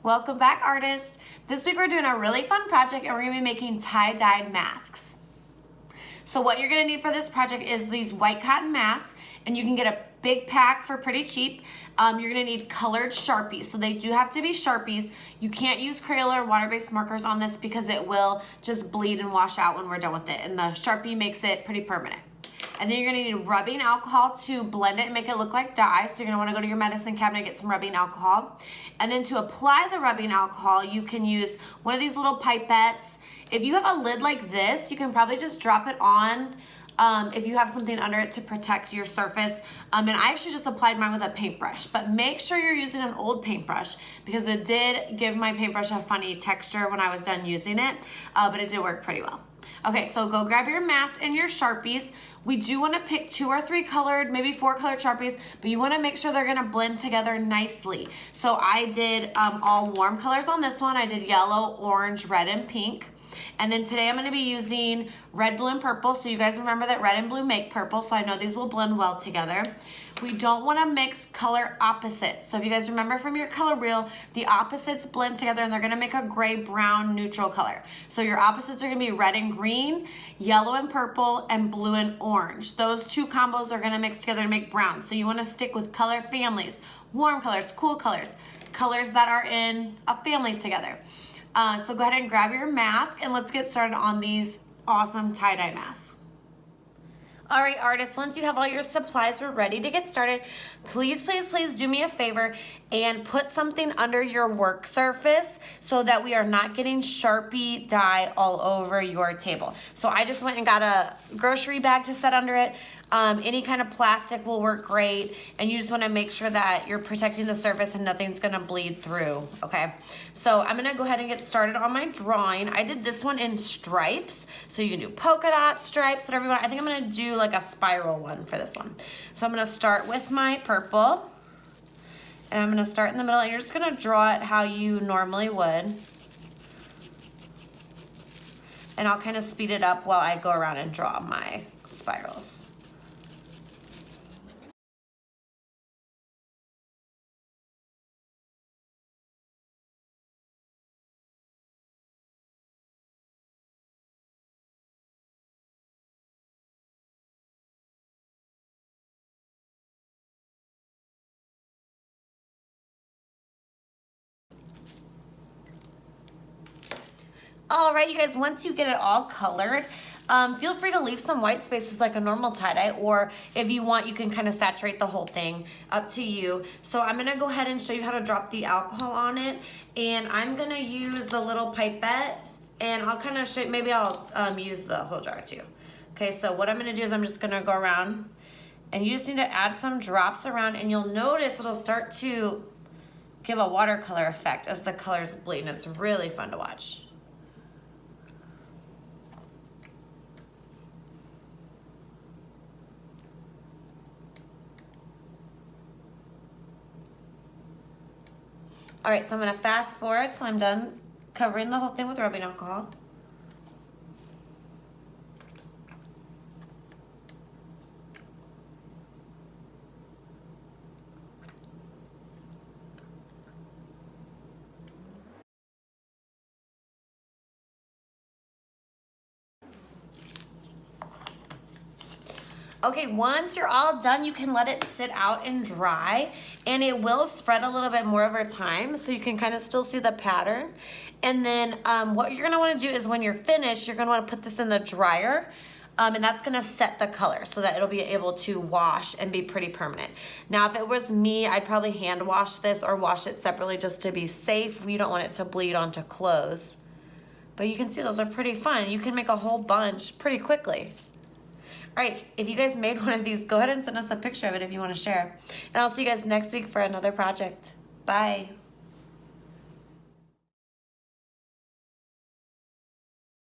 Welcome back, artists. This week we're doing a really fun project and we're gonna be making tie-dyed masks. So what you're gonna need for this project is these white cotton masks, and you can get a big pack for pretty cheap. You're gonna need colored Sharpies. So they do have to be Sharpies. You can't use Crayola or water-based markers on this because it will just bleed and wash out when we're done with it. And the Sharpie makes it pretty permanent. And then you're gonna need rubbing alcohol to blend it and make it look like dye. So you're gonna wanna go to your medicine cabinet, get some rubbing alcohol. And then to apply the rubbing alcohol, you can use one of these little pipettes. If you have a lid like this, you can probably just drop it on if you have something under it to protect your surface. And I actually just applied mine with a paintbrush, but make sure you're using an old paintbrush because it did give my paintbrush a funny texture when I was done using it, but it did work pretty well. Okay, so go grab your mask and your Sharpies. We do want to pick 2 or 3 colored, maybe 4 colored Sharpies, but you want to make sure they're going to blend together nicely. So I did all warm colors on this one. I did yellow, orange, red, and pink. And then today I'm going to be using red, blue, and purple. So you guys remember that red and blue make purple, so I know these will blend well together. We don't want to mix color opposites. So if you guys remember from your color wheel, the opposites blend together and they're going to make a gray, brown, neutral color. So your opposites are going to be red and green, yellow and purple, and blue and orange. Those 2 combos are going to mix together to make brown. So you want to stick with color families, warm colors, cool colors, colors that are in a family together. So go ahead and grab your mask and let's get started on these awesome tie-dye masks. All right, artists, once you have all your supplies, we're ready to get started. Please, please, please do me a favor and put something under your work surface so that we are not getting Sharpie dye all over your table. So I just went and got a grocery bag to set under it. Any kind of plastic will work great, and you just want to make sure that you're protecting the surface and nothing's going to bleed through, okay? So I'm going to go ahead and get started on my drawing. I did this one in stripes, so you can do polka dot, stripes, whatever you want. I think I'm going to do like a spiral one for this one. So I'm going to start with my purple, and I'm going to start in the middle, and you're just going to draw it how you normally would. And I'll kind of speed it up while I go around and draw my spirals. All right, you guys, once you get it all colored, feel free to leave some white spaces like a normal tie-dye, or if you want, you can kind of saturate the whole thing, up to you. So I'm gonna go ahead and show you how to drop the alcohol on it, and I'm gonna use the little pipette, and I'll kind of show, maybe I'll use the whole jar too. Okay, so what I'm gonna do is I'm just gonna go around, and you just need to add some drops around, and you'll notice it'll start to give a watercolor effect as the colors bleed, and it's really fun to watch. All right, so I'm gonna fast forward till I'm done covering the whole thing with rubbing alcohol. Okay, once you're all done, you can let it sit out and dry, and it will spread a little bit more over time, so you can kind of still see the pattern. And then what you're gonna wanna do is when you're finished, you're gonna wanna put this in the dryer, and that's gonna set the color so that it'll be able to wash and be pretty permanent. Now, if it was me, I'd probably hand wash this or wash it separately just to be safe. You don't want it to bleed onto clothes. But you can see those are pretty fun. You can make a whole bunch pretty quickly. All right, if you guys made one of these, go ahead and send us a picture of it if you want to share. And I'll see you guys next week for another project. Bye.